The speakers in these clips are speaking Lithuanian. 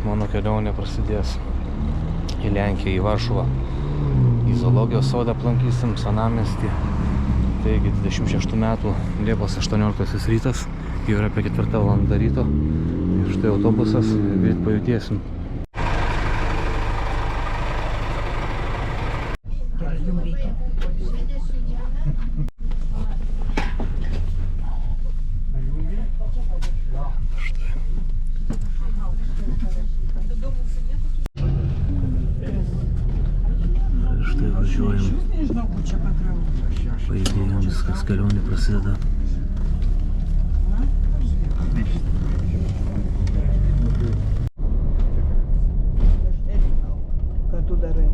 mano kelionė prasidės į Lenkiją, į Varšuvą. Į zoologijos sodą aplankysim, senamiestį. Taigi 26 metų Liepos 18 rytas, jau yra apie 4 valandą ryto. Ir štai autobusas, greit pajudėsim. Štai važiuojam. Pajudėjom, viskas, kelionė prasideda. Ką tu darai?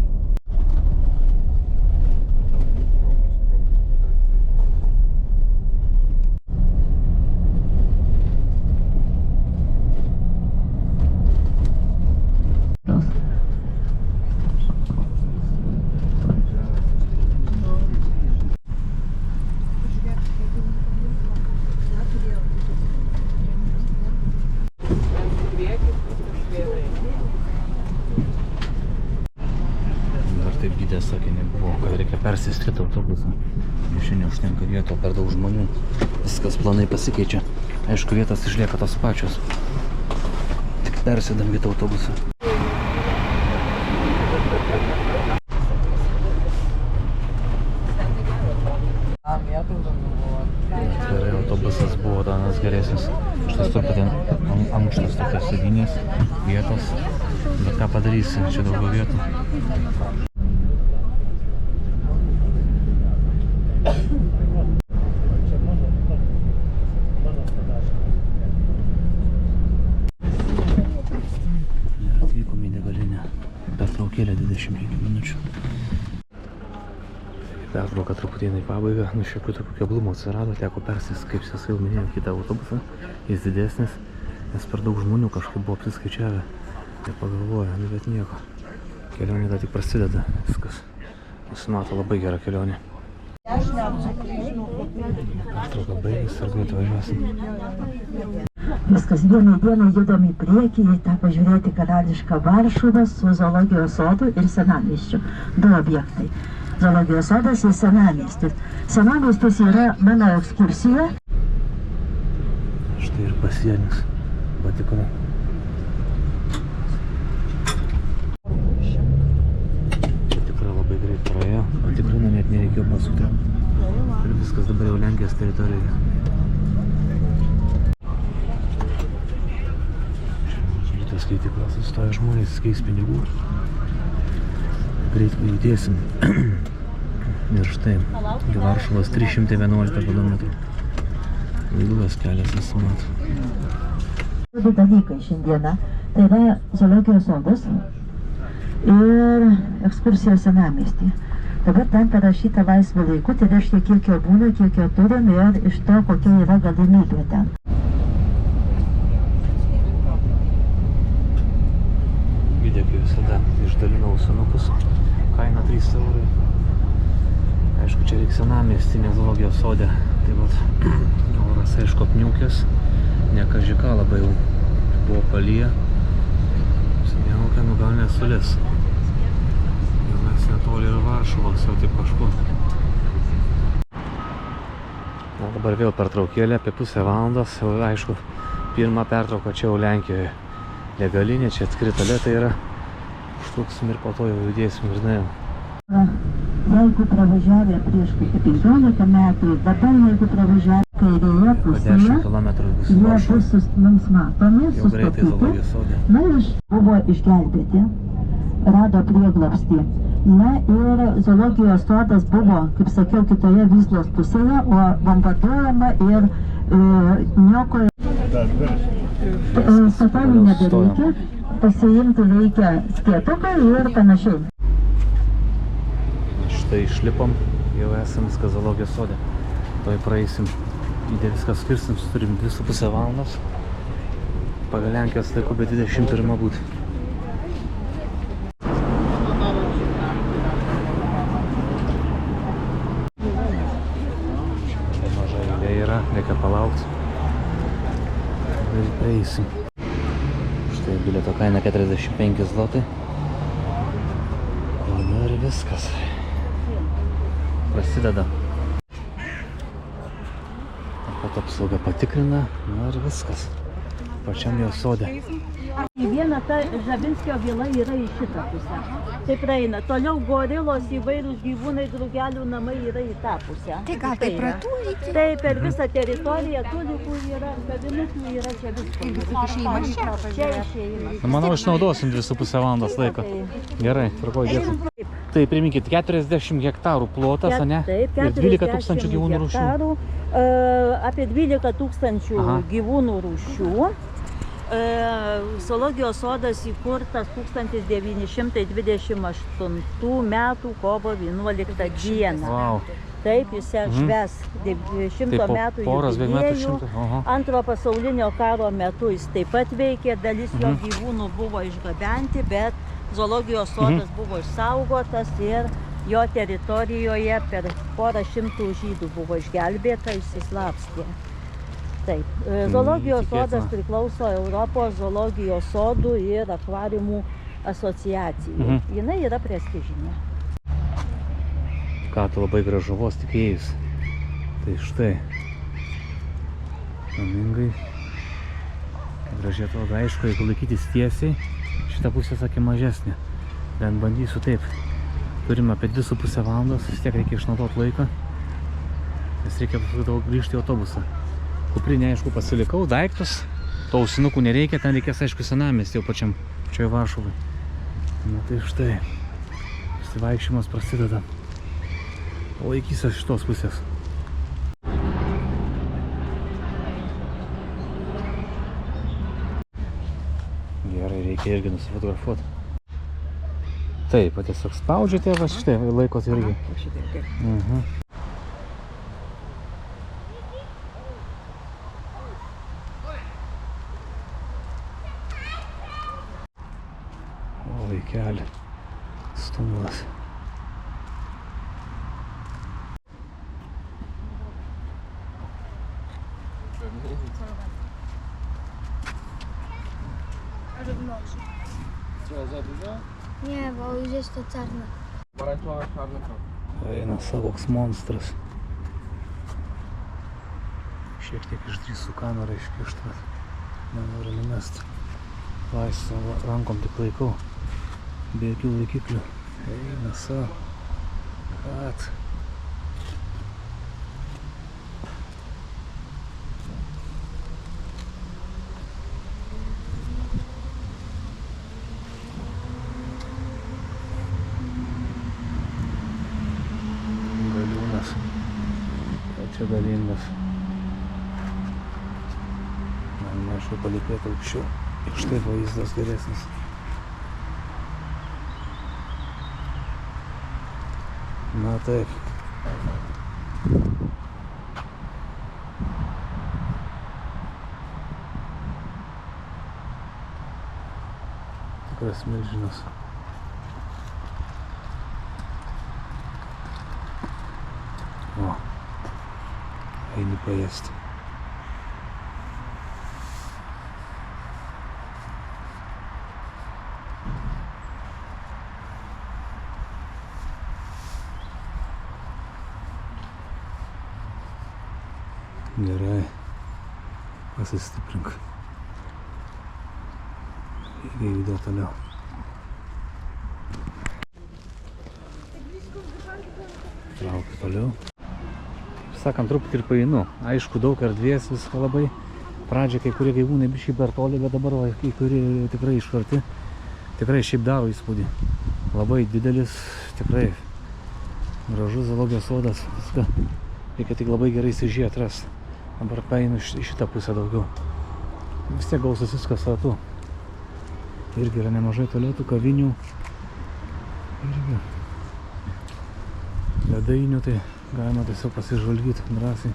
Taip gydės sakė, nebuvo, kad reikia persistėti autobusą. Šiandien neužtenka vieto, per daug žmonių. Viskas planai pasikeičia. Aišku, vietas išlieka tos pačios. Tik persėdam kitą autobusą. Gerai, autobusas buvo danas geresnis. Šitas truputį ankštas tokios sėdynės, vietos. Bet ką padarysi, čia daugiau vietų. Atvykom į degalinę. Pertraukėlė 25 minučių. Pertrauka truputį į pabaigą. Nu, šiokių tokių keblumų atsirado. Teko persės, kaip aš jau minėjau, kitą autobusą. Jis didesnis, nes per daug žmonių kažkaip buvo apsiskaičiavę. Ir pagalvoja, nu bet nieko. Kelionė dar tik prasideda. Viskas. Nusimato labai gera kelionė. Pertrauka baigės, ar greit važiuosim. Viskas, vieną dieną judam į priekį, į tą pažiūrėti karališką Varšuvą su zoologijos sodu ir senamiesčiu. 2 objektai. Zoologijos sodas ir senamiestis. Senamiestis yra mano ekskursija. Štai ir pasienis Vatikano. Čia tikrai labai greit praėjo, o tikrai net nereikėjo pasukti. Ir viskas dabar jau Lenkijos teritorijoje. Šitas skaitiklas sustoja žmonės, keis pinigų. Greit pajudėsim. Ir štai, iki Varšuvos 311 km. Ilgas kelias nusimato. Du dalykai šiandieną. Tai yra zoologijos sodas ir ekskursija senamiestį. Dabar ten parašyta laisvą laiku, tai reiškia kiek jo būna, kiek jo turim ir iš to, kokia yra galimybė ten. Gidė, kaip visada, išdalinau senukus. Kaina 3 eurai. Aišku, čia reikia senamiestį, ne zoologijos sode. Tai vat, oras aišku apniukęs, ne kažką labai jau buvo palyja. Sniaukia, nu gal nesulis. Jau mes netoli ir Varšuvos, jau taip kažkur. Na, dabar vėl pertraukėlė, apie pusę valandos. Jau aišku, pirmą pertrauką čia jau Lenkijoje. Degalinė, čia atskiri tualetai yra. Užtruksim ir po to jau judėsim ir nuėjom. Jeigu pravažiavę prieš 15 metų, dabar jeigu pravažiavę kairėje pusėje, jie bus mums matomi, sustatyti. Na ir buvo išgelbėti, rado prieglobstį. Na ir zoologijos sodas buvo, kaip sakiau, kitoje Vyslos pusėje, o bombarduojama ir niokoja. Satalų nebereikia, pasiimti reikia skėtuką ir panašiai. Štai išlipom, jau esam viską zoologijos sode. Toj praeisim, viską skirsim, turim 2,5 valandos. Pagal Lenkijos laiku, bet 21 būti. Maža eilė yra, reikia palaukti. Ir praeisim. Štai bilieto kaina 45 zlotai. Na ir viskas. Prasideda. Pat apsauga patikrina. Na ir viskas. Pačiam jo sode. Viena ta Žabinskio vila yra į šitą pusę. Tai praeina. Toliau gorilos, įvairūs gyvūnai, drugelių namai yra į tą pusę. Tai gal tai pratūlyti? Tai per visą teritoriją tulikų yra, kavinukų yra čia visko. Išėjimas čia. Čia išėjimas. Na, manau, išnaudosim 2,5 valandos laiko. Gerai, tvarkoj, dėkui. Tai priminkit, 40 hektarų plotas, ane? Taip, ir 12 tūkstančių gyvūnų rūšių. hektarų, apie 12 tūkstančių gyvūnų rūšių. Zoologijos sodas įkurtas 1928 metų kovo 11 dieną. Wow. Taip, jis švęs 100 metų jubiliejų. Antro pasaulinio karo metu jis taip pat veikė, dalis jo gyvūnų buvo išgabenti, bet zoologijos sodas buvo išsaugotas ir jo teritorijoje per porą šimtų žydų buvo išgelbėta, išsislapstė. Taip, zoologijos sodas priklauso Europos zoologijos sodų ir akvariumų asociacijai. Jinai yra prestižinė. Ką tu labai gražu, vos tik įėjus. Tai štai. Namingai. Gražiai atrodo, aišku, jeigu laikytis tiesiai, šitą pusę sakė mažesnė. Bent bandysiu taip. Turime apie 2,5 valandos, vis tiek reikia išnaudoti laiką. Nes reikia daug grįžti į autobusą. Kuprinė, aišku, pasilikau, daiktus. To ausinukų nereikia, ten reikės, aišku, senamiestį jau pačioj Varšuvai. Na tai štai, išsivaikščiojimas prasideda. Laikysiuos šitos pusės. Gerai, reikia irgi nusifotografuoti. Taip, tiesiog spaudžiate, va štai, laikot irgi. O, vaikeli, stumulas. Co, za dużo? Nie, bo już jest to czarne. Pomarańczowa, czarny krok. Eina savoks monstras. Šiek tiek išdrįsiu kamerą iškišti. Nenoriu numest. Laisvą rankom tik laikau. Be jokių laikiklių. Eina savo. Kad. Galiūnas. Čia galingas. Galima aišku palikėti aukščiau. Ir štai vaizdas geresnis. Na taip. Tikras milžinas. O, eini paėsti. Gerai, pasistiprink. Reikia judėti toliau. Traukiu toliau. Sakant, truputį ir paeinu. Aišku, daug erdvės, viską labai. Pradžia kai kurie gyvūnai biškai per toli, bet dabar kai kurie tikrai iš arti. Tikrai šiaip daro įspūdį. Labai didelis, tikrai gražus zoologijos sodas. Viską reikia tik labai gerai įsižiūrėti atrast. Dabar paeinu į šitą pusę daugiau. Vis tiek gausis viskas ratu. Irgi yra nemažai tualetų, kavinių. Irgi ledainių, tai galima tiesiog pasižvalgyti drąsiai.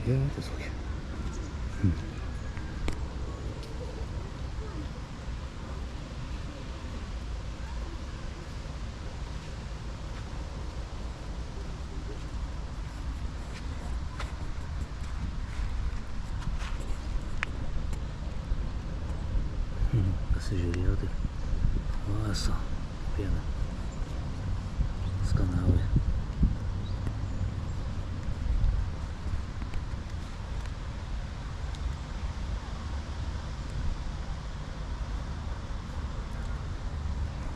Vietas kokie. Pasižiūrėjau, tai vaso pieną skanauja.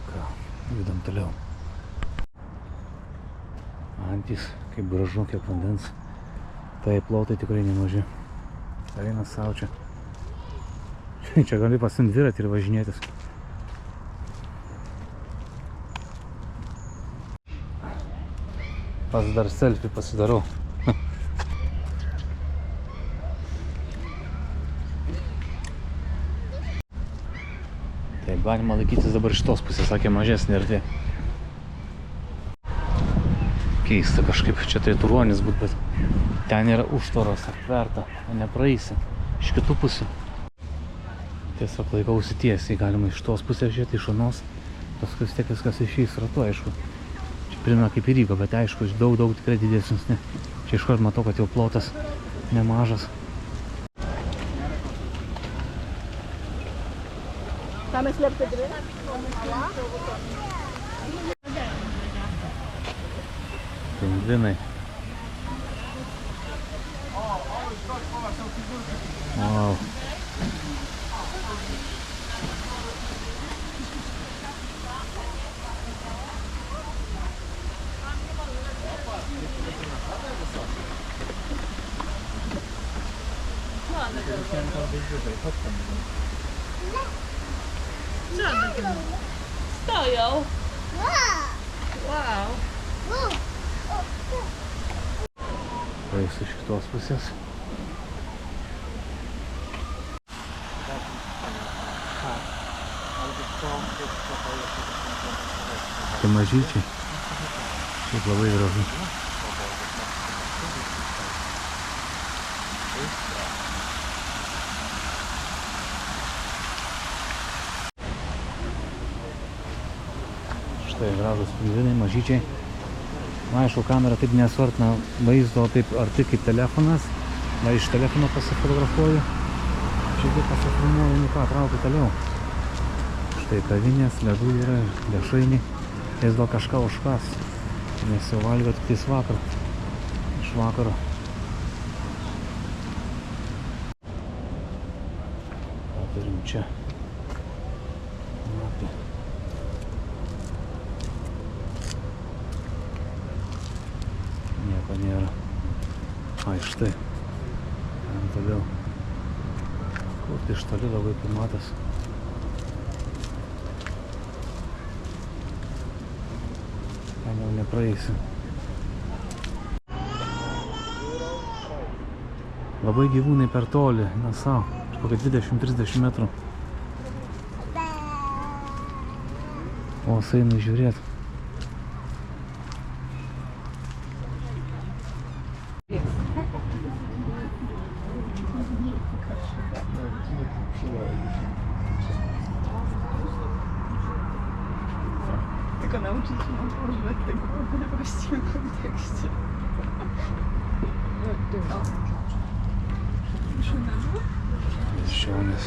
Ką, judam toliau. Antys, kaip gražu, kiek vandens. Tai plotai tikrai nemaži. Eina savo čia. Čia gali pasiimti dviratį ir važinėtis. Pas dar selfie pasidarau. Taip, galima laikytis dabar šitos pusės, sakė mažesnė erdvė. Keista kažkaip, čia turėtų ruonis būt, bet ten yra užtvaros aptverta, nepraeisi. Iš kitų pusių. Tiesiog laikausi tiesiai, galima iš tos pusės žiūrėti, iš anos, paskui vis tiek viskas išeis ratu, aišku. Čia primena kaip ir Ryga, bet aišku, daug tikrai didesnis, ne. Čia iškart matau, kad jau plotas nemažas. Pingvinai. Wow. Stoją. Wow. Praeisiu iš šitos pusės. Tai mažyčiai. Šiaip labai gražu. Štai gražus pingvinai, mažyčiai. Na, aišku, kamera taip nesuartina vaizdo taip arti kaip telefonas. Na, iš telefono pasifotografuoju. Šiek tiek pasifilmuoju, nu ką, traukiu toliau. Štai kavinės, ledų yra, dešrainiai. Jis gal kažką užkas, nes jau valgo tik tais vakar. Iš vakaro. Ką turim čia? Lapė. Nieko nėra. Ai, štai. Ten toliau. Kur tai iš toli labai pamatas. Ten jau nepraeisi. Labai gyvūnai per toli, na savo, kokia 20-30 metrų. O, eina žiūrėti. Tylko nauczyć się używać tego we właściwym kontekście. Miesčionys.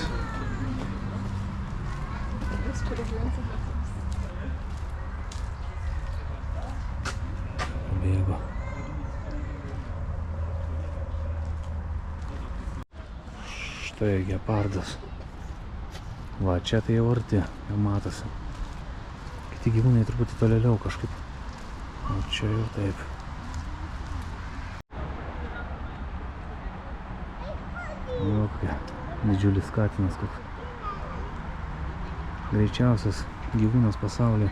Bėgo. Štai gepardas. Va, čia tai jau arti, jau matosi. Kiti gyvūnai truputį tolėliau kažkaip. O čia jau taip. Jokia, didžiulis katinas koks. Greičiausias gyvūnas pasaulyje.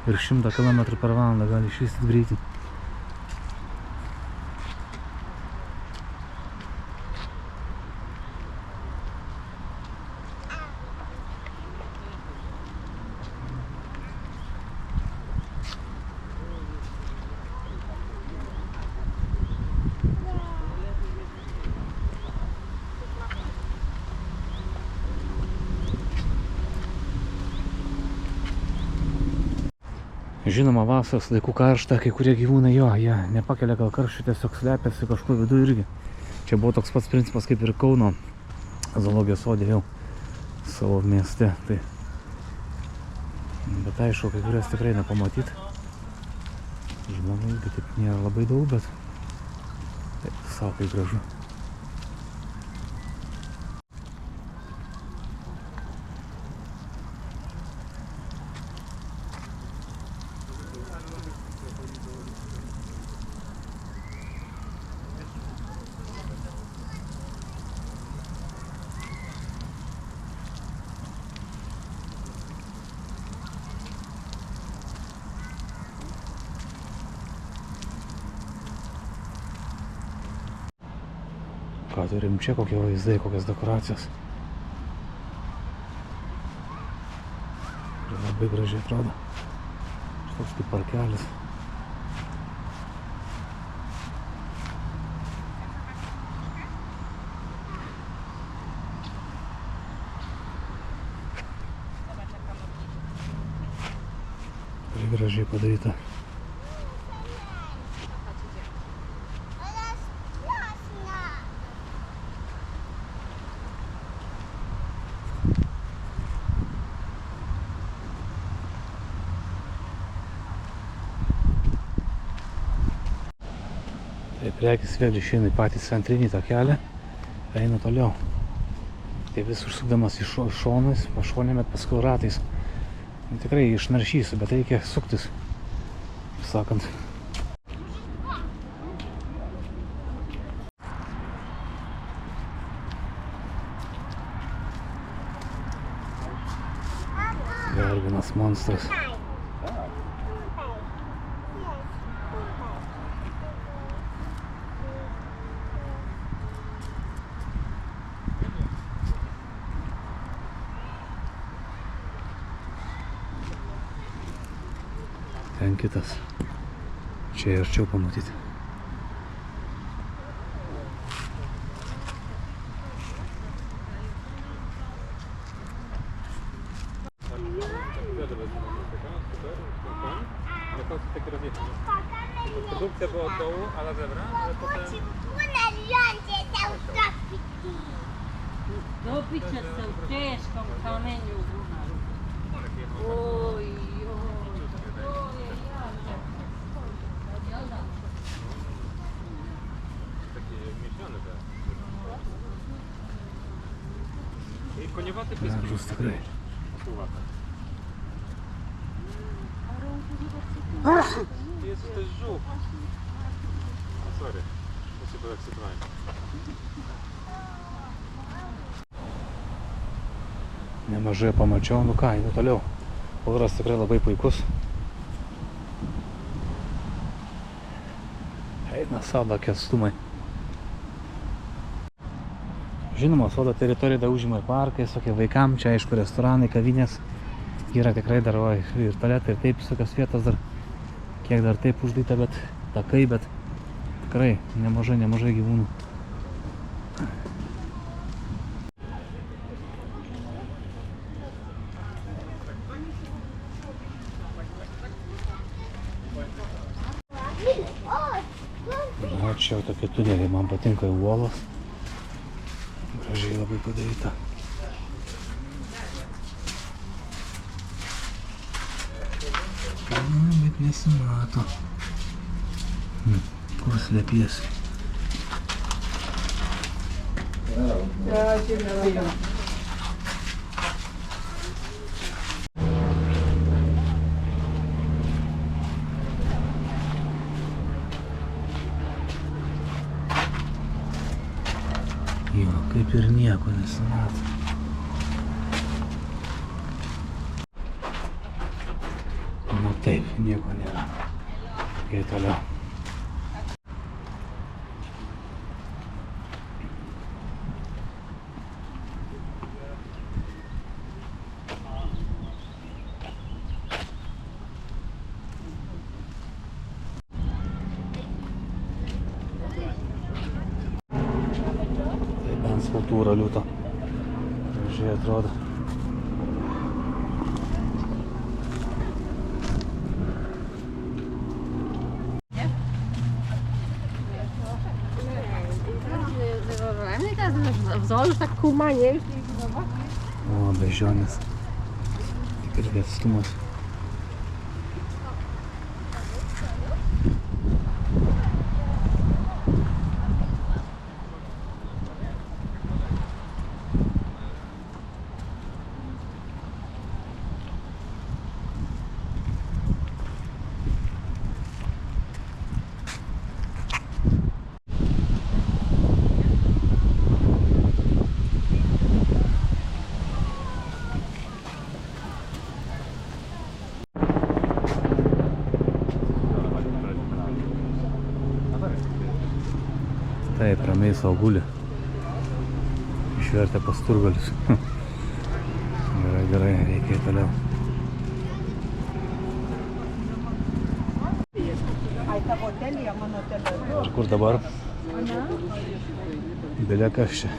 Ir 100 km/h gali išvystyti greitį. Žinoma, vasaros laikų karšta, kai kurie gyvūnai jo, jie nepakelia gal karščio, tiesiog slepiasi kažkur viduje irgi. Čia buvo toks pats principas kaip ir Kauno zoologijos sode jau savo mieste. Tai. Bet aišku, kai kurias tikrai nepamatyt. Žmonių irgi taip nėra labai daug, bet taip, savo tai gražu. Ką turim čia, kokie vaizdai, kokias dekoracijas. Ir labai gražiai atrodo. Šitoks kaip parkelis. Labai gražiai padaryta. Priekis vėl išeina į patį centrinį tą kelią, eina toliau. Tai vis užsukdamas į šonais, pašonėm, bet paskui ratais. Tikrai išnaršysiu, bet reikia suktis, sakant. Dar vienas monstras. Ten kitas. Čia arčiau pamatyti. Produkcja była od dołu, ale zebra, ale potem... Dopić će se u teškom kamenju u bunaru. Oj, oj, to je jako. Takie mieszane te. I koniewaty pies. Gražus tikrai. Jezus, to jest żółw. Sorry, to się podekscytowałem. Nemažai pamačiau, nu ką, einu toliau. Oras tikrai labai puikus. Eina sodo atstumai. Žinoma, sodo teritorija dar užima ir parkai, visokie vaikam, čia aišku restoranai, kavinės. Yra tikrai dar ir tualetai, ir taip visokios vietos dar, kiek dar taip uždaryta, bet takai, bet tikrai nemažai gyvūnų. Na, čia jau tokie tuneliai, man patinka uolos. Gražiai labai padaryta. Bet nesimato. Kur slepiesi? Jo, kaip ir nieko nesimato. Nu taip, nieko nėra. Kai toliau. Tai bent skulptūra liūto. Gražiai atrodo. co? Już tak kumanie, już nie zobacz. O, bežionės. Tik irgi atstumas. Taip, ramiai sau guli. Išvertė pas turgalius. Gerai, gerai, reikia toliau. Ir kur dabar? Belia kas čia.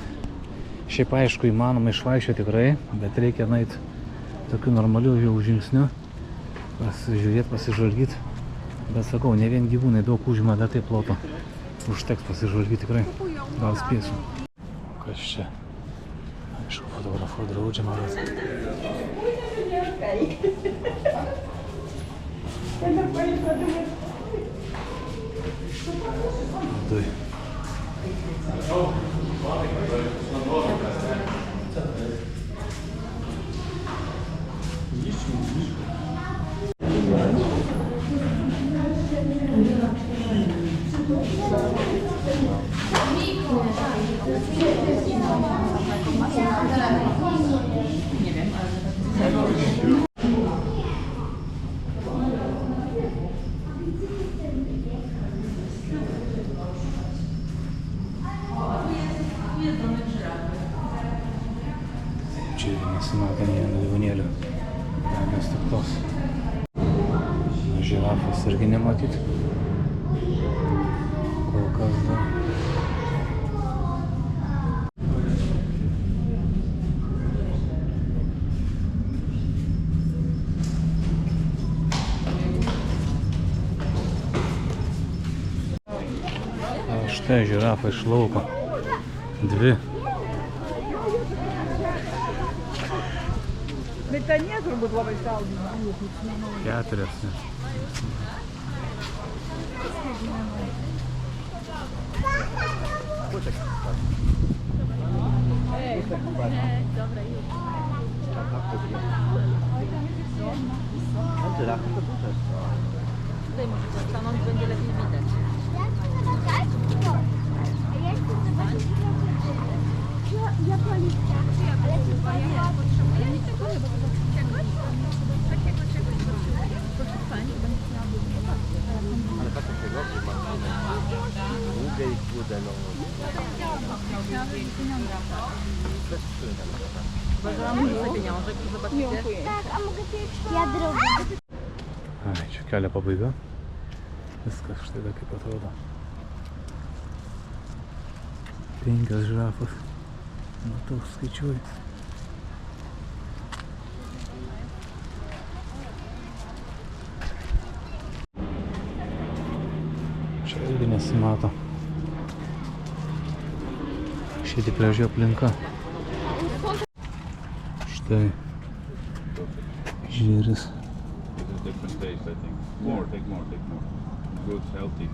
Šiaip aišku įmanoma išvaikščioti tikrai, bet reikia nueiti tokiu normaliu jau žingsniu. Pasižiūrėti, pasižvalgyti. Bet sakau, ne vien gyvūnai daug užima, bet taip ploto. Užteks pasižvalgyti tikrai. Gal spėsiu. Kas čia? Aišku, fotografuoti draudžiama, bet... Tai. Čia irgi nesimato nei vieno gyvūnėlio. Galės tik tos. Žirafos irgi nematyti. Kol kas dar. Štai žirafa iš lauko. Dvi. Bet ten jie turbūt labai saudina. Keturias. Tutaj możecie stanąć, będzie lepiej widać. Ja policja. Ale chyba ja potrzebuję tego czegoś? Takiego czegoś potrzebuję? Proszę pani, będzie miała Ale tak to się robi, mam długie i chude, no. Uważam, że sobie pieniążek i zobaczycie. Tak, a mogę cię ja drogę. Ai, čia kelio pabaiga. Viskas štai da kaip atrodo. 5 žirafos. Matau, skaičiuoju. Čia irgi nesimato. Šiandien graži aplinka. Štai žvėris. Different taste, I think. More, take more, take more. Good, healthy.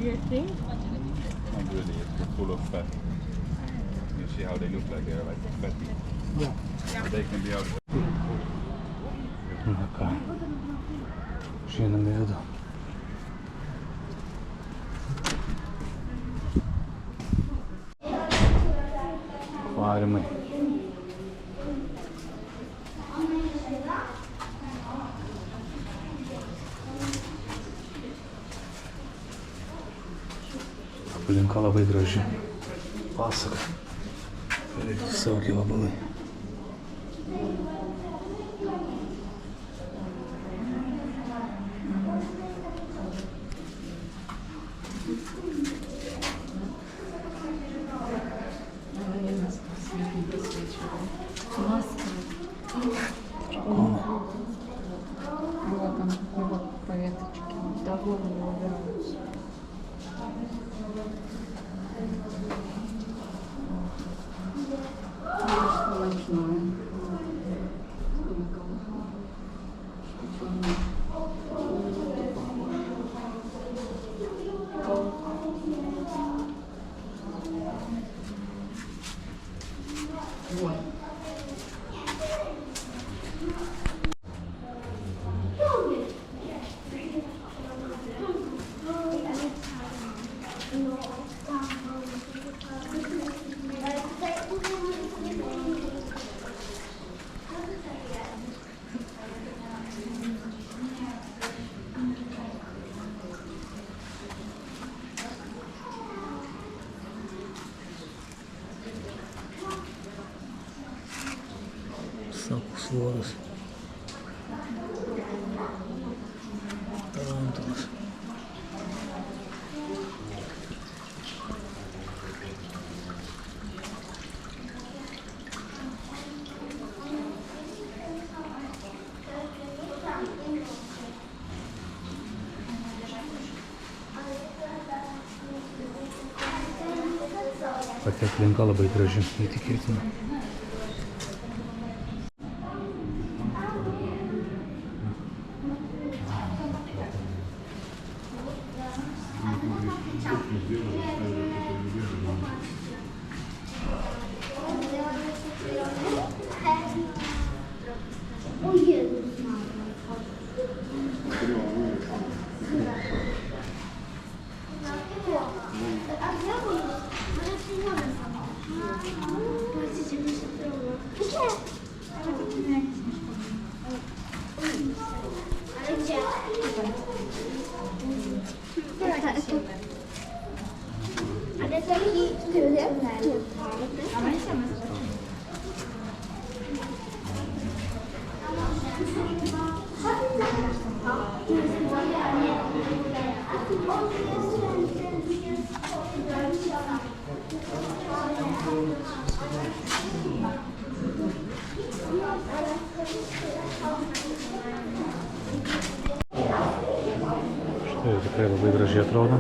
You think? Not really, it's full of fat. You see how they look like, they're like fatty. Yeah. But they can be out. Na ką, šiandien vedu. Akvariumai. Aplinka labai graži. Pasaka. Visokie vabalai. Было там его по веточке. Да, голову убиралась. Sako svoris. Tarantulas. Pati aplinka labai graži, neįtikėtina. Štai tikrai labai gražiai atrodo.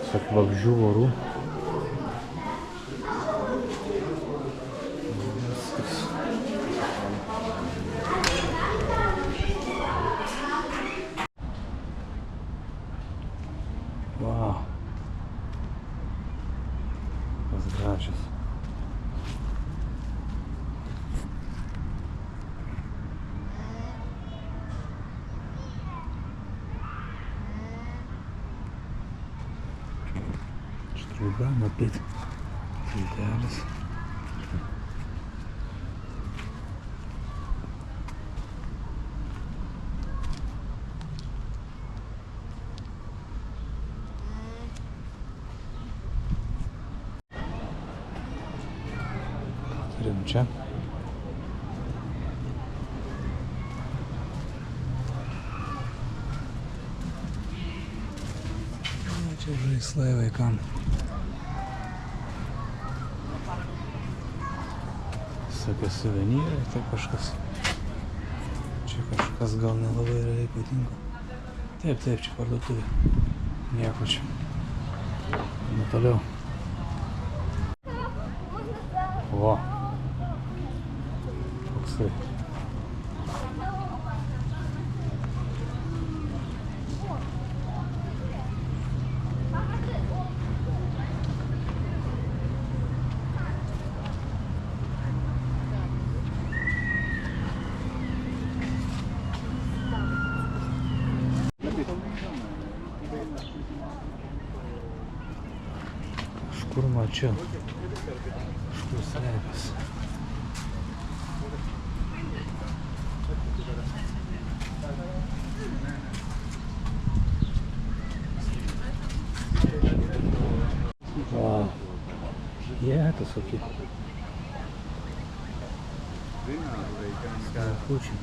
Tiesiog vabzdžių vorų. Vau. Kas gražios. Štruga, matyt, tiltelis. Turim čia. Čia žaislai vaikam. Visokie suvenyrai, tai kažkas. Čia kažkas gal nelabai yra ypatingo. Taip, čia parduotuvė. Nieko čia. Nu toliau. O. Koksai. Kažkur mačiau. Kažkur slepiasi. Vau. Jėtus kokie. Skalkučiai.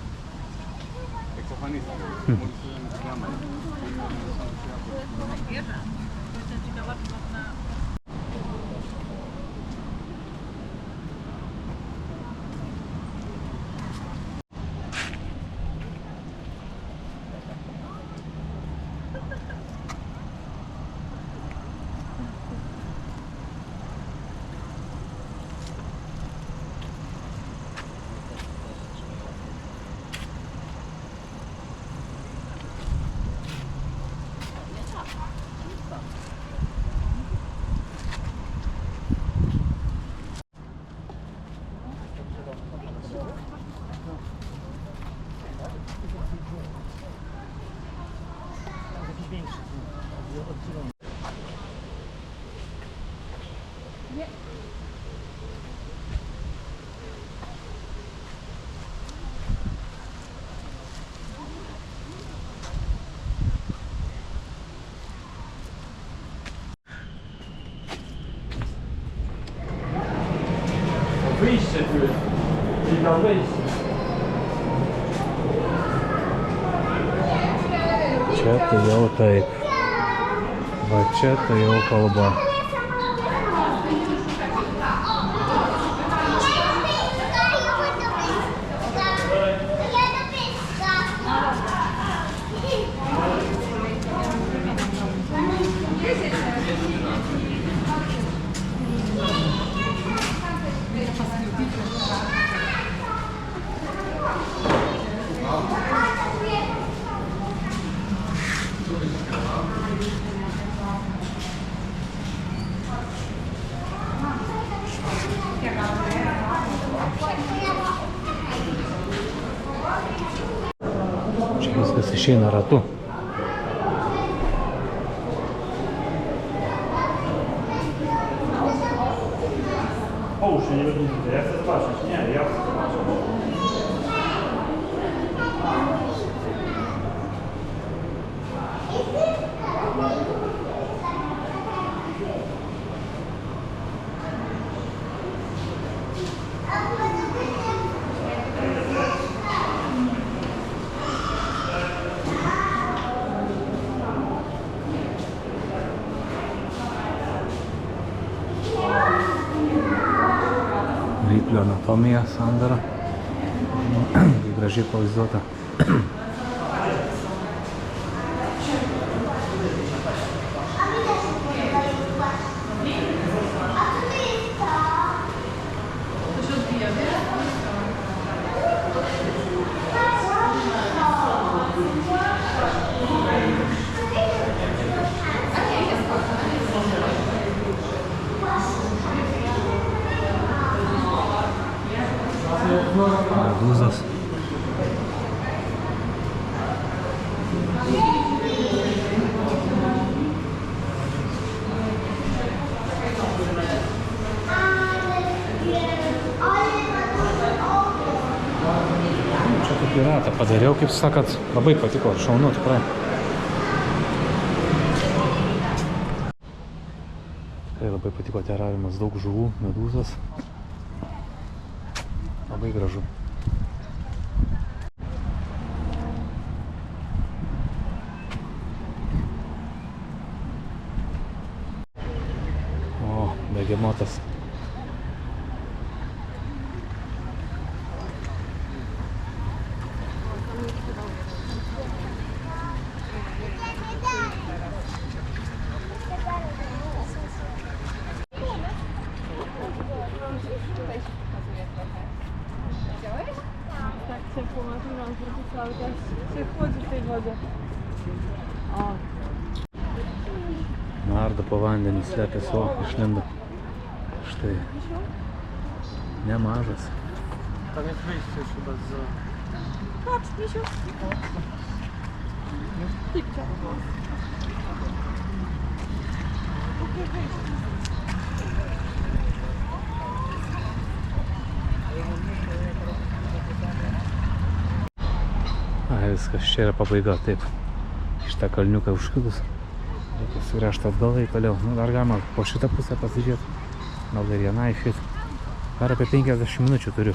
Wyjście tu jest. Čia tai jau taip. Va čia tai jau kalba. Čia viskas išeina ratu. Ryklio anatomija sandara. Gražiai pavaizduota. Medūzos. Čia kaip piratą padariau, kaip sakot, labai patiko, šaunu tikrai. Tikrai labai patiko terariumas, daug žuvų, medūzos. Labai gražu. O, begemotas. Tak ciepło ma tu rąk, cały czas się chłodzi w tej wodzie. O. Nardo po vandeniu, slepia savo, išlindo. Štai. Nemažas. Tam jest wyjście już chyba z... Patrz, Misiu. Pipcia. Ai, viskas, čia yra pabaiga, taip. Šitą kalniuką užkilus. Reikia sugręžti atgal į toliau. Nu, dar galima po šitą pusę pasižiūrėti. Gal dar vieną išeit. Dar apie 50 minučių turiu.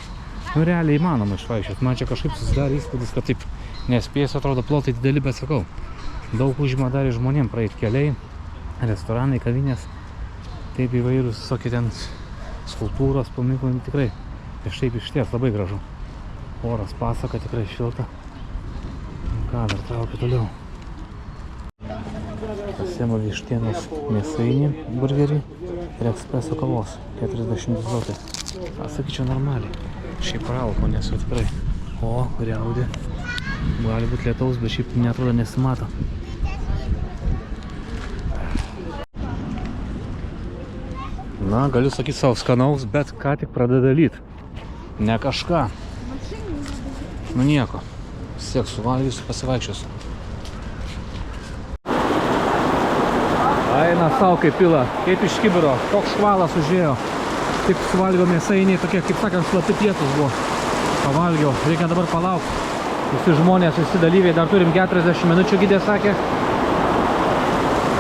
Nu, realiai įmanoma išvaikščioti. Man čia kažkaip susidarė įspūdis, kad taip nespėsiu, atrodo plotai dideli, bet sakau. Daug užima dar ir žmonėm praeit keliai, restoranai, kavinės. Taip įvairūs, visokie ten skulptūros, paminklai, tikrai. Kažkaip išties labai gražu. Oras pasaka, tikrai šilta. Ką, dar traukiu toliau. Pasiėmu vištienos mėsainį, burgerį ir ekspreso kavos. 40 zlotai. Sakyčiau normaliai. Šiaip rauko nesu tikrai. O, riaudė. Gali būti lietaus, bet šiaip neatrodo nesimato. Na, galiu sakyti savo skanaus, bet ką tik pradeda lyt. Ne kažką. Nu nieko. Siek suvalgysiu, pasivaikščiosiu. Eina savo kaip pila, kaip iš kibiro. Toks švalas užėjo. Tik suvalgiau mėsainiai, tokie kaip sakant slapti pietus buvo. Pavalgiau, reikia dabar palaukti. Visi žmonės, visi dalyviai, dar turim 40 minučių, gidė sakė.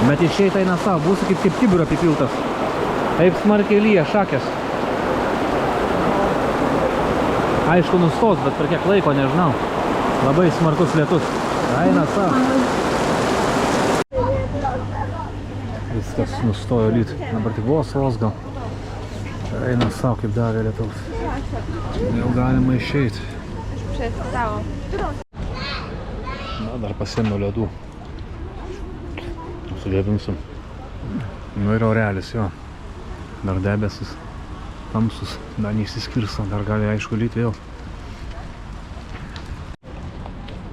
Bet išeit eina savo, būsiu kaip kibiro apipiltas. Taip smarkiai lyja šakės. Aišku, nustos, bet per kiek laiko, nežinau. Labai smarkus lietus. Eina savo. Viskas nustojo lyt. Dabar tik vos gal. Eina savo, kaip davė lietaus. Jau galima išeiti. Przestało. Na, dar pasiėmiau ledų. Sudėvinsim. Nu ir aurelis, jo. Dar debesis. Tamsus. Dar neišsiskirsta. Dar gali aišku lyt vėl.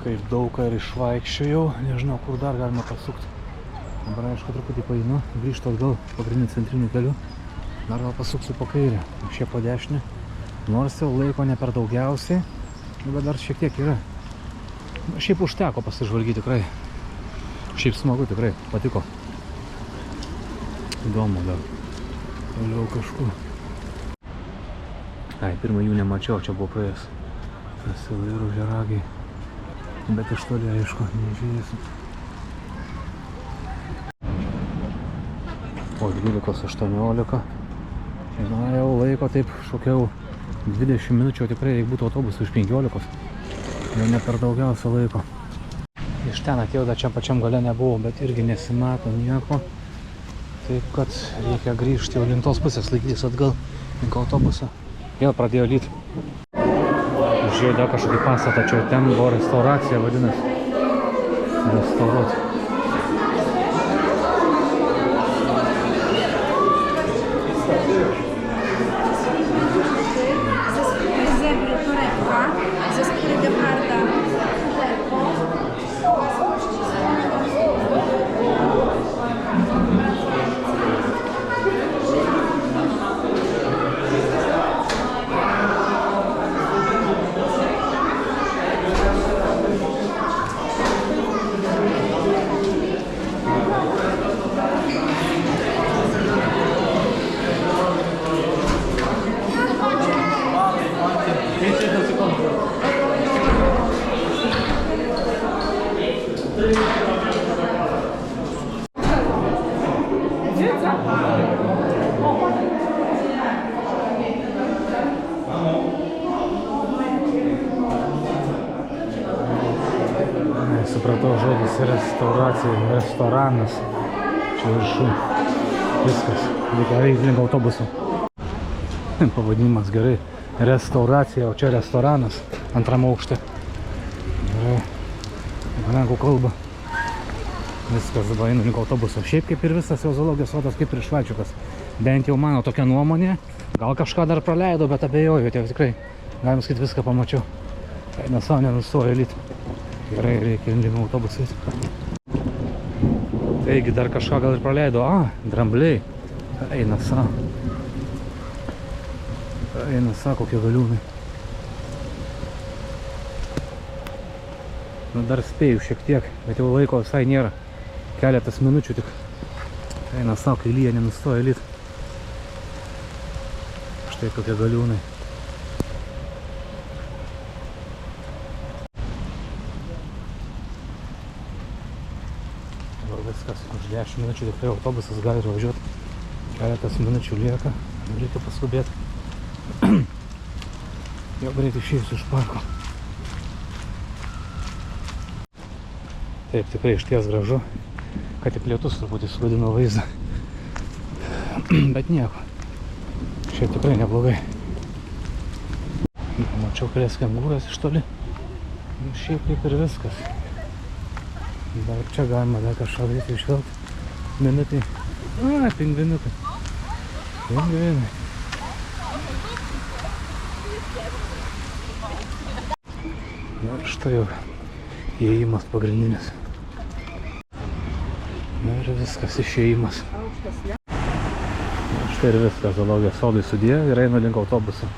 Kaip daug ką ir išvaikščiojau. Nežinau, kur dar galima pasukti. Dabar aišku truputį paeinu. Grįžtu atgal pagrindiniu centriniu keliu. Dar gal pasuksiu po kairę. Šie po dešinę. Nors jau laiko ne per daugiausiai. Bet dar šiek tiek yra. Šiaip užteko pasižvalgyti tikrai. Šiaip smagu tikrai. Patiko. Įdomu dar. Toliau kažkur. Ai, pirmą jų nemačiau. Čia buvo praėjęs. Asilai ir ožiaragiai. Bet iš toli aišku, nežiūrėsiu. Po 12:18. Na jau laiko taip šokiau 20 minučių, tikrai jeigu būtų autobusų iš 15. Jau ne per daugiausia laiko. Iš ten atėjau, dar čia pačiam gale nebuvau, bet irgi nesimato nieko. Taip kad reikia grįžti jau link tos pusės, laikytis atgal link autobusą. Vėl pradėjo lyti. Žiūrėjau dar kažkokį pastatą, čia ten buvo restauracija vadinasi. Restauruoti. Zebry, torebka, ze skóry geparda. Supratau žodis restauracija, restoranas. Čia viršų. Viskas. Reikia link autobuso. Pavadinimas gerai. Restauracija, o čia restoranas. Antram aukšte. Gerai. Lenkų kalba. Viskas, dabar einu link autobuso. Šiaip kaip ir visas jau zoologijos sodas, kaip ir Švalčiukas. Bent jau mano tokia nuomonė. Gal kažką dar praleidau, bet abejoju. Tai tikrai, galim sakyti, viską pamačiau. Eina savo, nenustojo lyt. Gerai, reikia link autobusą. Taigi, dar kažką gal ir praleidau. Drambliai. Eina savo. Eina savo, kokie galiūnai. Nu, dar spėjau šiek tiek, bet jau laiko visai nėra. Keletas minučių tik. Eina savo, kai lyja, nenustoja lyt. Štai kokie galiūnai. Viskas, už 10 minučių tikrai autobusas gali važiuoti. Keletas minučių lieka, reikia paskubėti. Jau greit išėjus iš parko. Taip, tikrai išties gražu, kad tik lietus truputį sugadino vaizdą. Bet nieko. Šiaip tikrai neblogai. Mačiau kelias kengūras iš toli. Šiaip kaip ir viskas. Dar čia galima dar kažką greitai išvelgti. Minutį. Pingvinukai. Pingvinai. Na ir štai jau įėjimas pagrindinis. Na ir viskas, išėjimas. Na štai ir viskas, zoologijos sodai sudėjo ir einu link autobusą.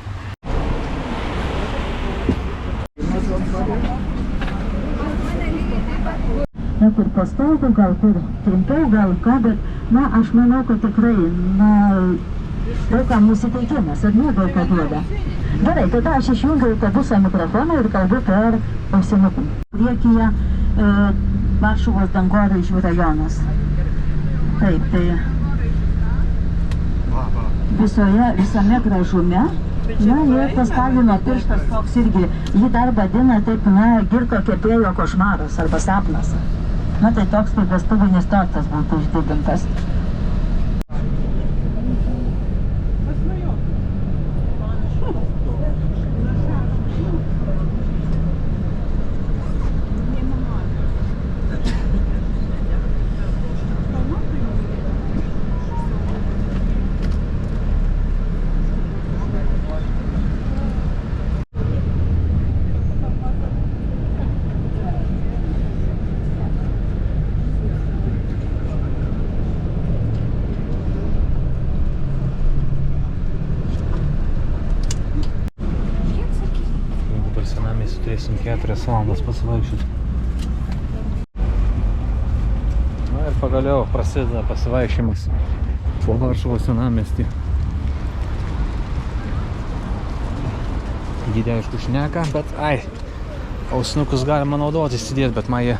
Na, kur pastogu, gal kur trumpiau, gal ką, bet, na, aš manau, kad tikrai, na, daugam nusiteikimas ir mėgau, kad duoda. Gerai, tada aš išjungiau autobuso mikrofoną ir kalbu per ausinukų. Priekyje Varšuvos dangoraižių rajonas. Taip, tai visame gražume Na, ir tas Stalino pirštas toks irgi, jį dar vadina taip, na, girto kepėjo košmaras arba sapnas. Na, tai toks kaip vestuvinis tortas būtų išdidintas. Turėsim 4 valandas pasivaikščioti. Na ir pagaliau prasideda pasivaikščiojimas po Varšuvos senamiestį. Gydė aišku šneka, bet ausinukus galima naudoti įsidėti, bet man jie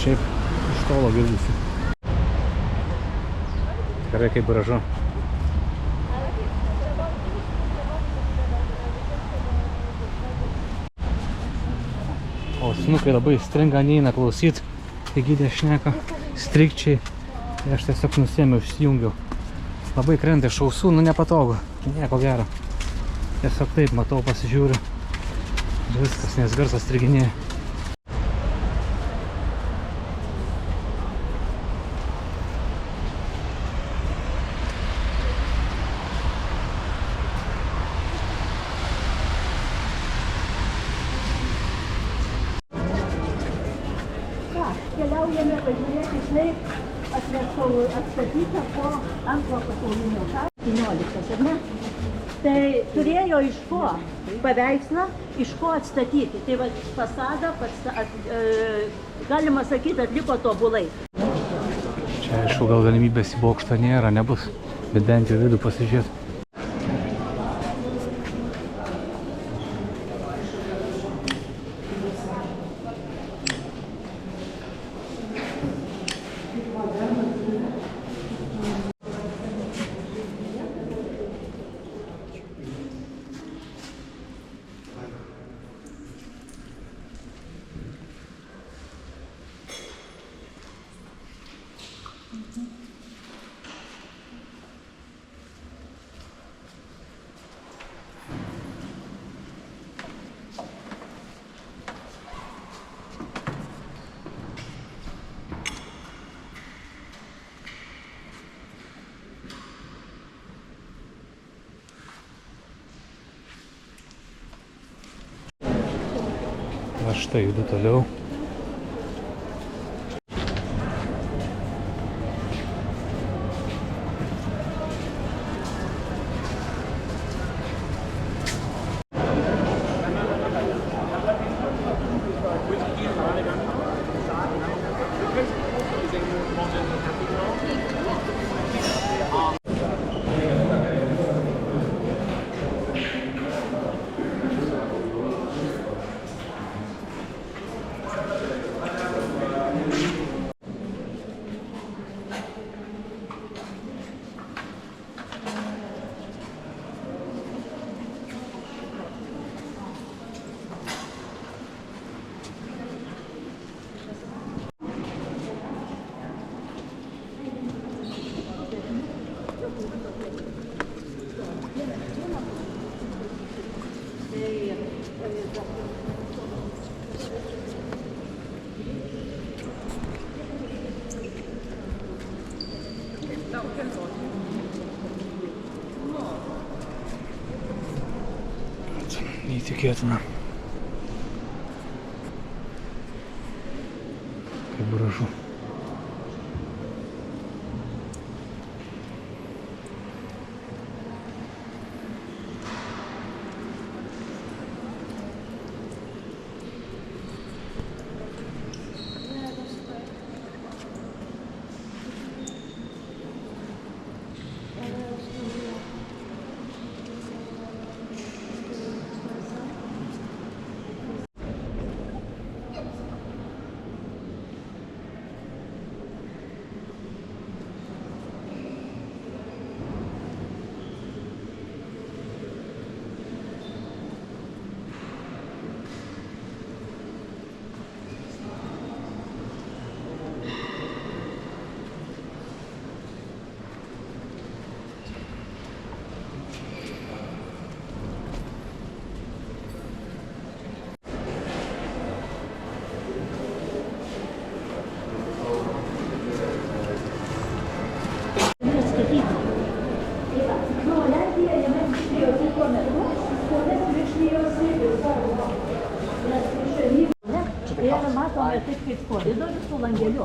šiaip iš tolo girdisi. Tikrai kaip gražu. Ausinukai labai stringa, neina klausyt, kai gydė šneka strikčiai. Tai aš tiesiog nusėmiau, išsijungiau. Labai krenta iš ausų, nu nepatogu, nieko gero. Tiesiog taip matau, pasižiūriu. Viskas, nes garsas striginėja. Keliaujame pažiūrėti, žinai, atstatyta po antro pasaulinio karo, 19, ar ne? Tai turėjo iš ko paveikslą, iš ko atstatyti. Tai va, fasadą, galima sakyti, atliko tobulai. Čia aišku, gal galimybės į bokštą nėra, nebus, bet bent jau vidų pasižiūrėti. Aš štai judu toliau. Neįtikėtina. Kaip gražu. Ir matome taip kaip koridorius su langeliu.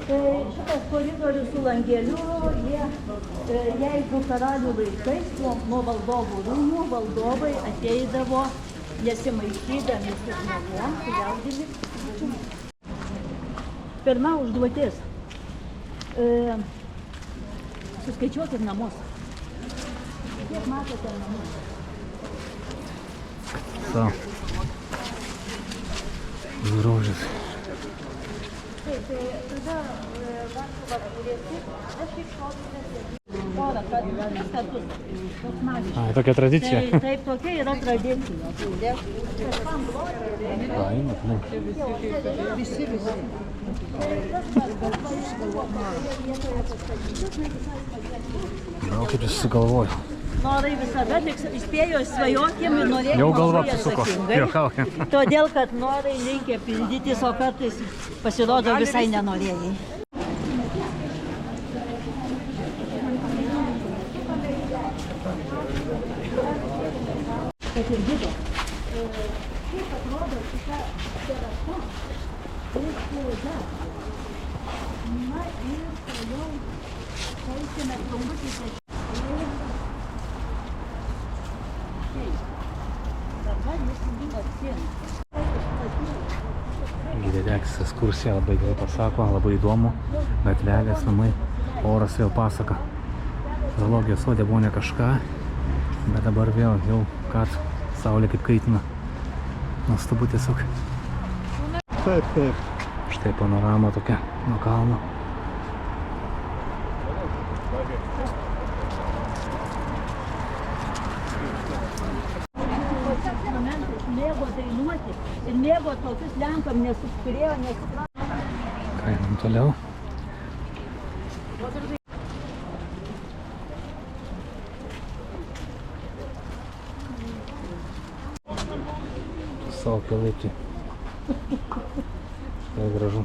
Tai šitas koridorius su langeliu, jeigu karalių laikais nuo valdovų rūmų valdovai ateidavo nesimaišydami su žmonėm, su jaudimis. Pirma užduotis. Suskaičiuokit namus. Kiek matote namus? So. Grožis. Taip, tai tada Varšuva kūrėsi, aš tik šokiu porą kartus. Toks magiškas. Ai, tokia tradicija. Taip, tokia yra tradicija. Kažkam blogį. Paima, nu. Visi. Gal kaip jis sugalvojo. Norai visada įspėjo svajokim ir norėkim. Jau galva labai apsisuko. atsakingai. Juokauja. Todėl, kad norai linkia pildytis, o kartais pasirodo visai nenorėjai. Kad ir gido. Kaip atrodo šita terasa ir spauda. Na ir toliau eisime trumputį. Gidėdekis ekskursija labai gerai pasako, labai įdomu, gatvelės, namai, oras vėl pasaka. Zoologijos sode buvo ne kažką, bet dabar vėl jau kad saulė kaip kaitina. Nuostabu tiesiog. Taip. Štai panorama tokia nuo kalno. Mėgo dainuoti ir mėgo tokius Lenkam nesuspirėjo, nesuprato. Einam toliau. Saukia laiptai. Tai gražu.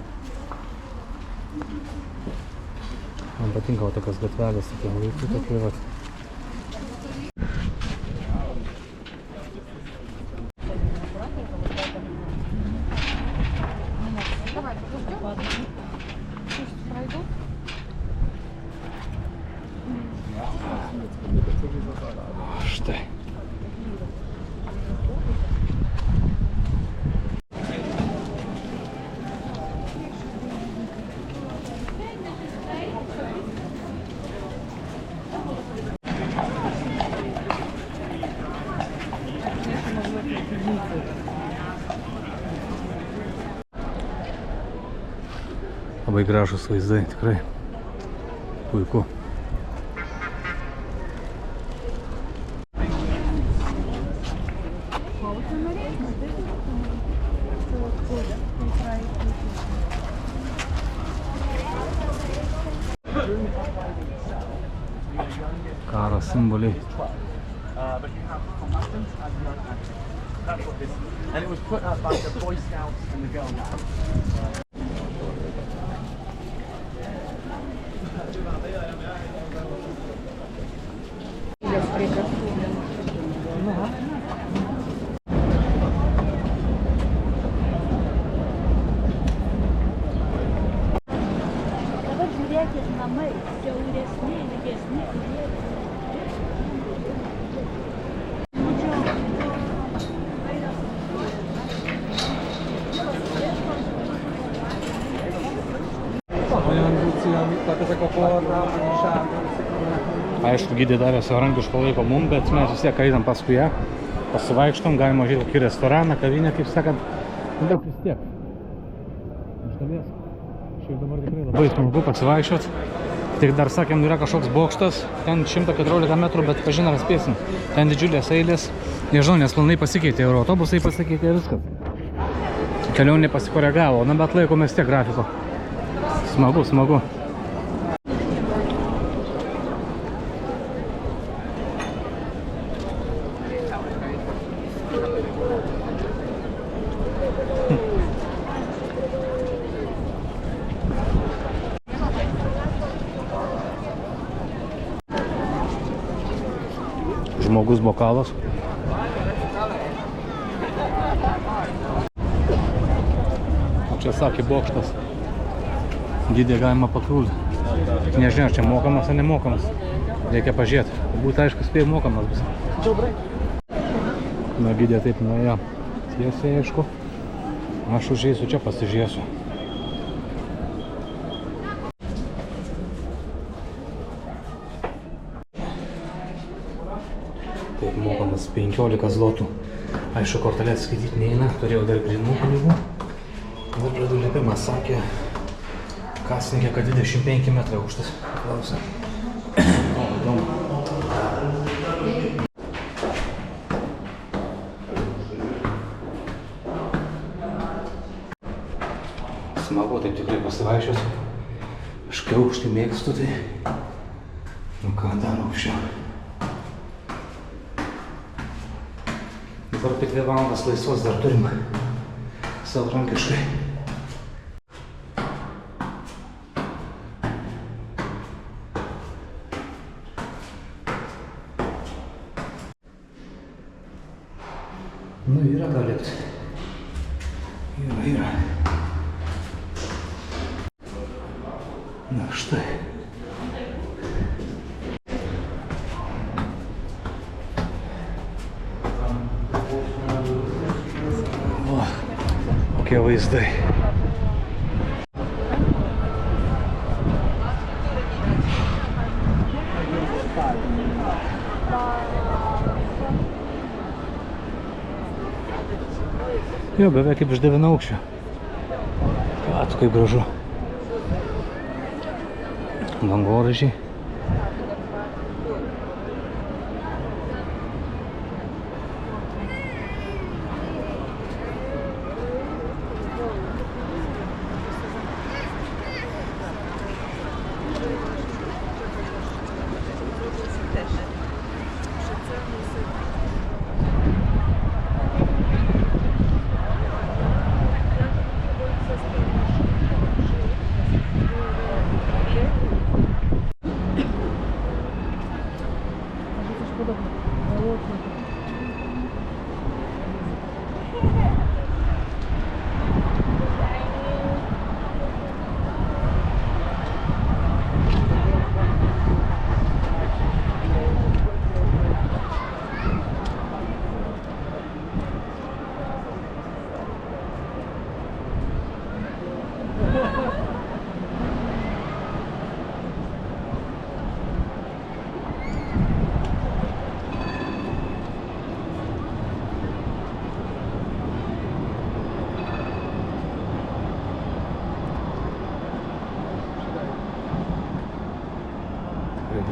Man patinka tokios gatvelės, tokie laiptai tokie vat. Štai. Labai gražus vaizdai, tikrai puiku. Karo simboliai. But you have combatants and you don't have. That's what this is. And it was put up by the Boy Scouts and the Girl Scouts. Dabar žiūrėkit namai, siauresni, ilgesni. Aišku, gidė davė savarankiško laiko mum, bet mes vis tiek einam paskui ją, pasivaikštom, galima žiūrėti kokį restoraną, kavinę, kaip sakant, bet vis tiek. Iš dalies, šiaip dabar tikrai labai smagu pasivaikščiot. Tik dar sakėm, yra kažkoks bokštas, ten 114 metrų, bet kažin ar spėsim. Ten didžiulės eilės, nežinau, nes planai pasikeitė, autobusai pasikeitė ir viskas. Kelionė pasikoregavo, na bet laikomės tiek grafiko. Smagu, smagu. Žmogus bokalas. Čia sakė bokštas. Gidė galima pakrūti. Nežinau, čia mokamas ar nemokamas. Reikia pažiūrėti. Būtų aišku, spėjau mokamas bus. Na, gidė taip nuėjo tiesiai, aišku. Aš užeisiu čia, pasižiūrėsiu. Taip, mokamas 15 zlotų. Aišku, kortelę skaityti neina, turėjau dar grynų pinigų. Ir pradų lipimas sakė, kasininkė, kad 25 metrai aukštas. Klausia. O, įdomu. Smagu, taip tikrai pasivaikščiosiu. Aš kai aukštį mėgstu, tai... Nu ką, dar aukščiau. Dabar apie 2 valandas laisvos dar turim. Savarankiškai. Nu, yra gal lipt. Yra. Na, štai. O, kokie vaizdai. Jo, beveik kaip iš 9 aukščio. Vat, kaip gražu. Dangoraižiai.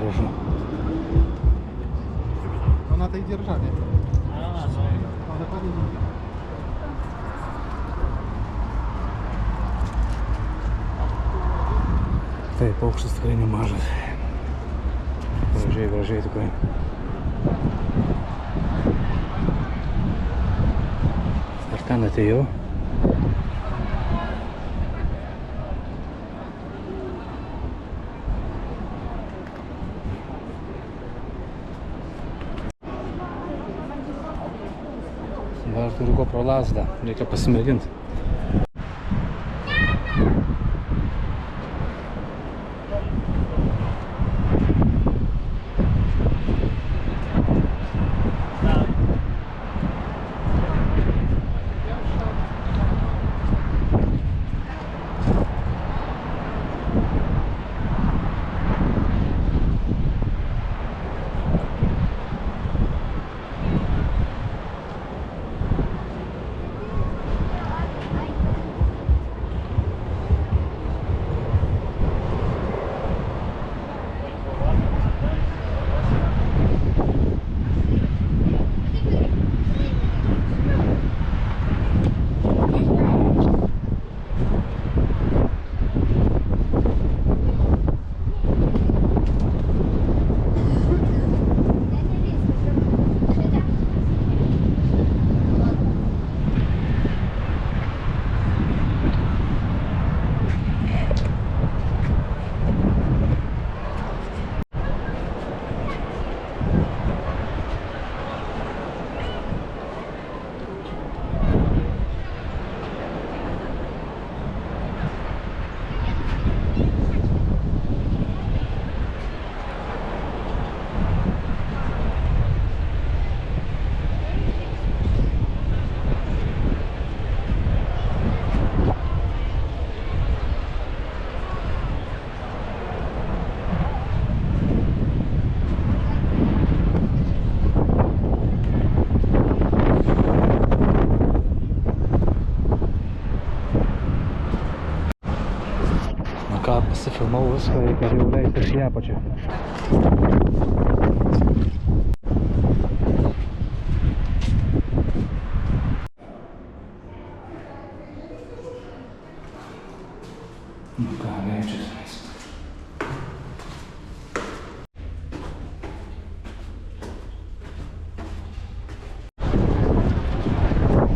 Gražu. Она то и держали. Надо поднимать. Taip, aukštas tikrai nemažas. Gražiai tikrai. Ar ten atėjau? Dar turiu ko pro lazdą, reikia pasimėginti. Pasifilmau viską, reikia jau leisti iš ją pačią. Nu ką, leidžiasi.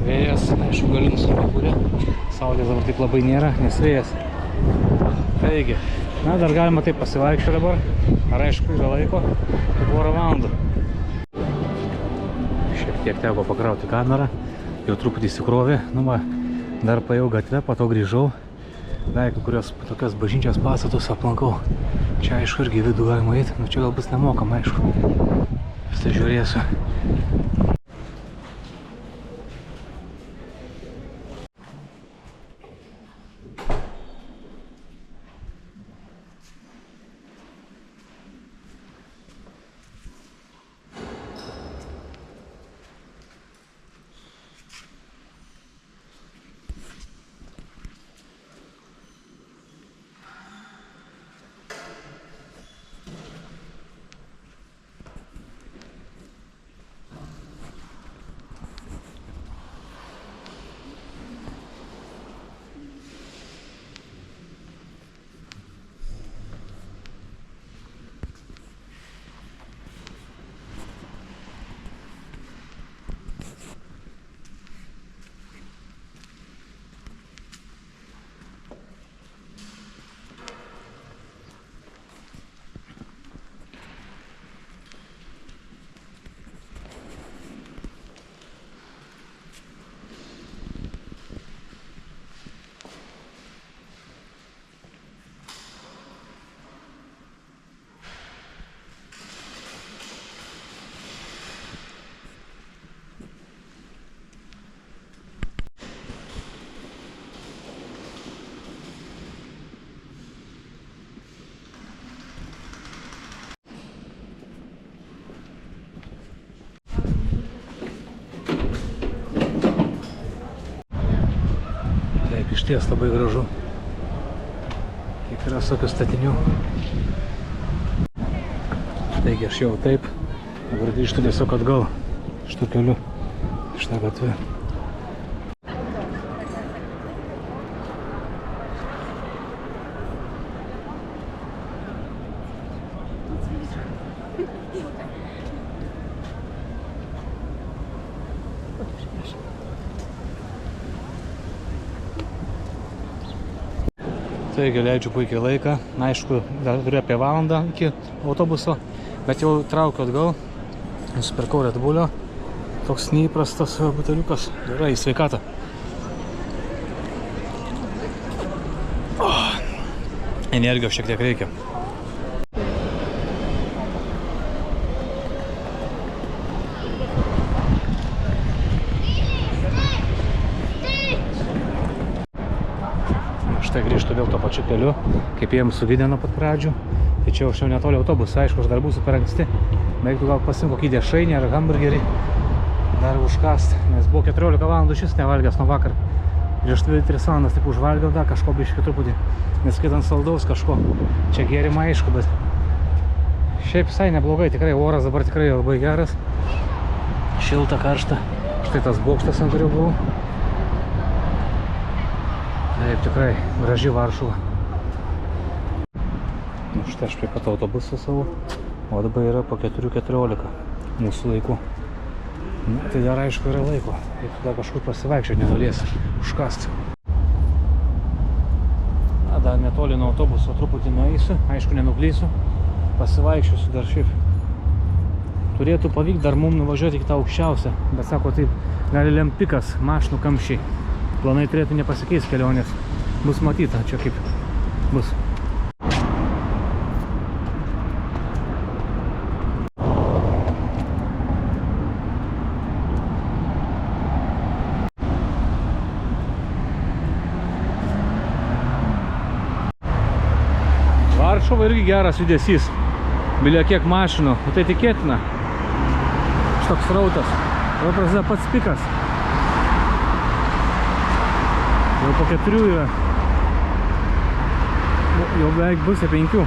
Vėjas, aišku, galiu nusimakūrė. Saulės dabar taip labai nėra, nes vėjas. Taigi, na, dar galima taip pasivaikščioti dabar. Ar aišku, yra laiko, tai porą valandų. Šiek tiek teko pakrauti kamerą, jau truputį įsikrovė. Nu va, dar paėjau gatvę, po to grįžau. Dar kai kurios tokios bažnyčios pastatus aplankau. Čia aišku irgi vidų galima eiti, nu čia gal bus nemokama, aišku. Vis tai žiūrėsiu. Išties labai gražu. Kiek yra visokių statinių. Taigi aš jau taip. Dabar grįžtu tiesiog atgal. Šitų kelių. Šitą gatvę. Taigi leidžiu puikiai laiką, na aišku, dar turiu apie valandą iki autobuso, bet jau traukiu atgal, nusipirkau Red Bullio, toks neįprastas buteliukas, gerai, į sveikatą. Energijos šiek tiek reikia. Štai grįžtu vėl to pačiu keliu, kaip ėjom su Gide nuo pat pradžių. Tai čia aš jau netoli autobusą, aišku, aš dar būsiu per anksti. Reiktų gal pasiimti kokį dešrainį ar hamburgerį dar užkast, nes buvo 14 valandų šis nevalgęs nuo vakar. Prieš 2-3 valandas taip užvalgiau dar kažko biškį truputį, neskaitant saldaus kažko. Čia gėrimą aišku, bet šiaip visai neblogai, tikrai oras dabar tikrai labai geras. Šilta, karšta. Štai tas bokštas, ant kurio buvau. Taip, tikrai graži Varšuva. Nu, štai aš prie pat autobusą savo, o dabar yra po 4:14 mūsų laiku. Na, tai dar aišku yra laiko, reikia dar kažkur pasivaikščioti, negalėsi užkasti. Na, dar netoli nuo autobuso truputį nueisiu, aišku nenuklysiu, pasivaikščiosiu dar šiaip. Turėtų pavykti dar mums nuvažiuoti iki tą aukščiausią, bet sako taip, gali lemti pikas, mašinų kamščiai. Planai turėtų nepasikeis kelionės, bus matyta čia kaip bus. Varšuva irgi geras judesys, bilia kiek mašinų, o tai tikėtina. Štoks srautas, jau prasideda pats pikas. Jau po 4 yra. Jau beveik pusė 5.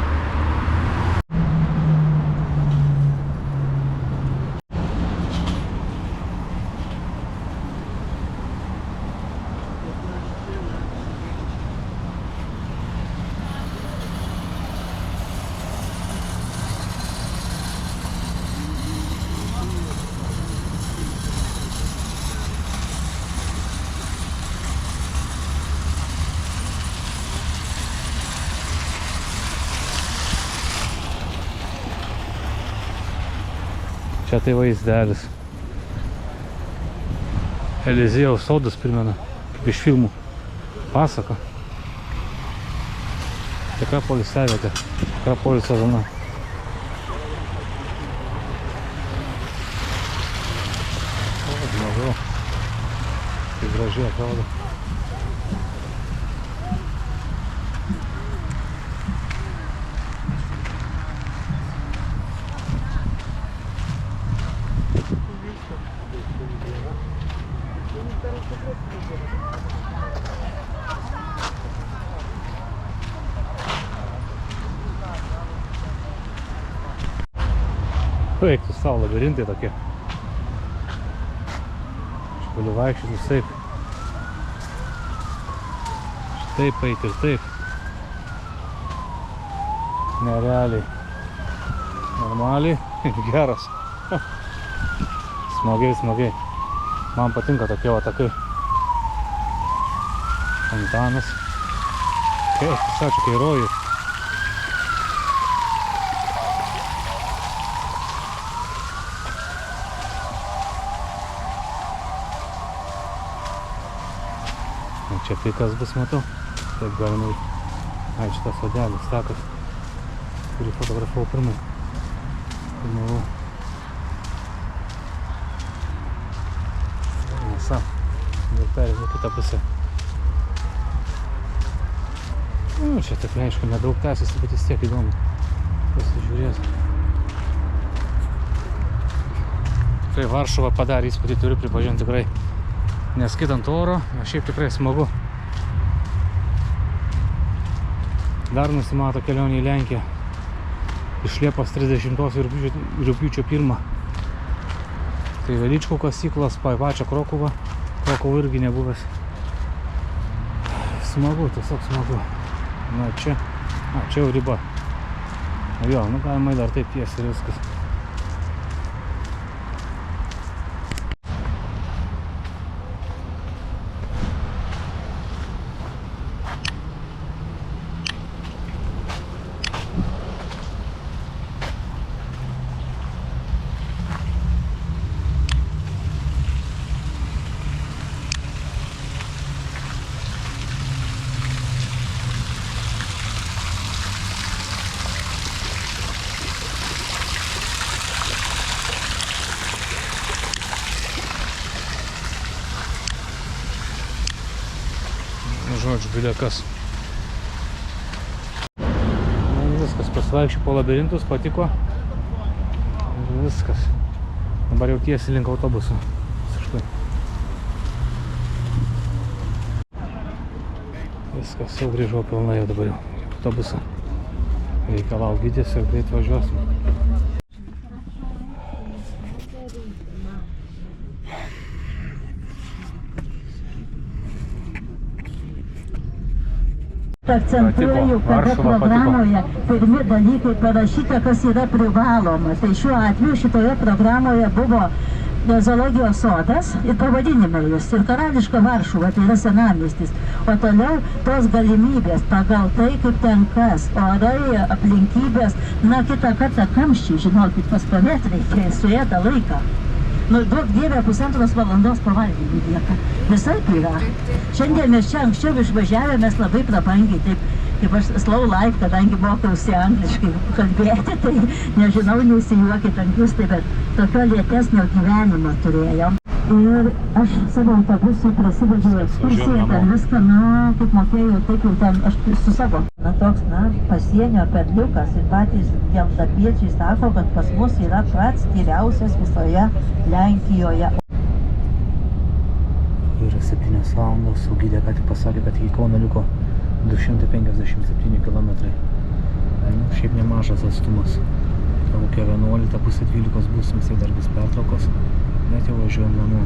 Čia tai vaizdelis. Eliziejaus sodas primena, kaip iš filmų. Pasaka. Tikra poilsiavietė, tikra poilsio zona. O, žmogu. Kaip gražiai atrodo. Eik tu savo, labirintai tokie. Aš galiu vaikščioti visaip. Štaip eiti ir taip. Nerealiai. Normaliai. Geras. Smagiai, smagiai. Man patinka tokie va takai. Fontanas. Kaip, čia kai rojus. Čia pikas bus, matau. Taip galima ir... Ai, šitas sodelis, takas, kurį fotografavau pirmai. Filmavau. Mėsa. Ir perėmė kitą pusę. Čia tikrai, aišku, nedaug tęsiasi, bet vis tiek įdomu. Pasižiūrės. Tikrai Varšuva padarė įspūdį, turiu pripažinti tikrai. Neskaitant oro, šiaip tikrai smagu. Dar nusimato kelionė į Lenkiją. Iš Liepos 30 ir rugpjūčio 1. Tai Velyčkų kasyklas, pačią Krokuvą. Krokuvą irgi nebuvęs. Smagu, tiesiog smagu. Na, čia jau riba. O jo, nu galima dar taip tiesiai ir viskas. Žodžiu, bilekas. Viskas, pasivaikščiu po labirintus, patiko. Ir viskas. Dabar jau tiesiai link autobuso. Viskas, jau grįžau pilnai jau dabar jau į autobusą. Reikia laukytis ir greit važiuosim. Akcentuoju, kada programoje pirmi dalykai parašyta, kas yra privaloma. Tai šiuo atveju šitoje programoje buvo zoologijos sodas ir pavadinimai jis. Ir Karališka Varšuva, tai yra senamiestis. O toliau tos galimybės pagal tai, kaip ten kas, orai, aplinkybės. Na, kitą kartą kamščiai, žinokit, pastovėt reikia, suėda laiką. Nu, duok Dieve, 1,5 valandos pavalgyti lieka. Visaip yra. Šiandien mes čia anksčiau išvažiavę, mes labai prabangiai, taip kaip aš slow life, kadangi mokiausi angliškai kalbėti, tai nežinau, nesijuokit ant jūs, tai bet tokio lėtesnio gyvenimo turėjom. Ir aš savo autobusu prasivedžiau ekskursiją, ten viską, na, kaip mokėjau, taip jau ten, aš su savo. Na, toks, na, pasienio perliukas ir patys geltapiečiai sako, kad pas mus yra pats tyriausias visoje Lenkijoje. Yra 7 valandos, o gidė ką tik pasakė, kad iki Kauno liko 257 km. Šiaip nemažas atstumas. Kokia 11, pusė 12 bus, visai dar bus pertraukos, bet jau važiuojam namo.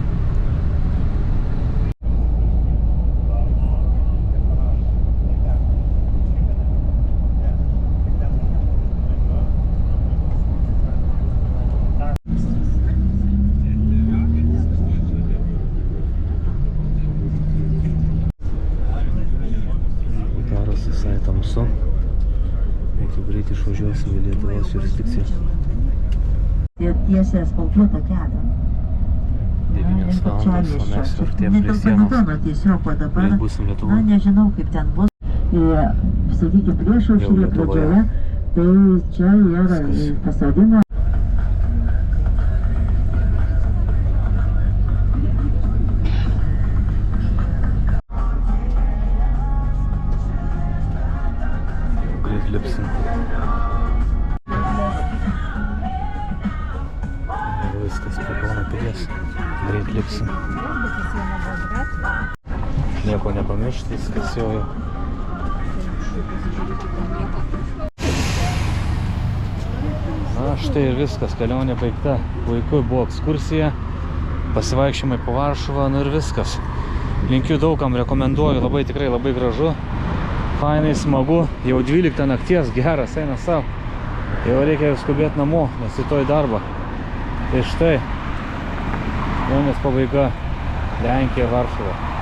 Daros visai tamsu. Jau greit išvažiuosim į Lietuvos jurisdikciją. Tiesiai asfaltuotą kelią. 9 valandas, o mes jau artėjam prie sienos. Greit būsim Lietuvoje. Na, nežinau, kaip ten bus. Sakykime, prieš aušrį pradžioje, tai čia yra pasodimo. Greit lipsim. Viskas prie Kauno pilies. Greit lipsim. Nieko nepamiršti, viskas jau. Na štai ir viskas, kelionė baigta. Puiku, buvo ekskursija, pasivaikščiojimai po Varšuvą, nu ir viskas. Linkiu daugam, rekomenduoju, labai tikrai labai gražu. Fainai, smagu, jau 12 nakties, geras, eina savo. Jau reikia skubėti namo, nes rytoj darbą. Tai štai, kelionės pabaiga, Lenkija, Varšuva.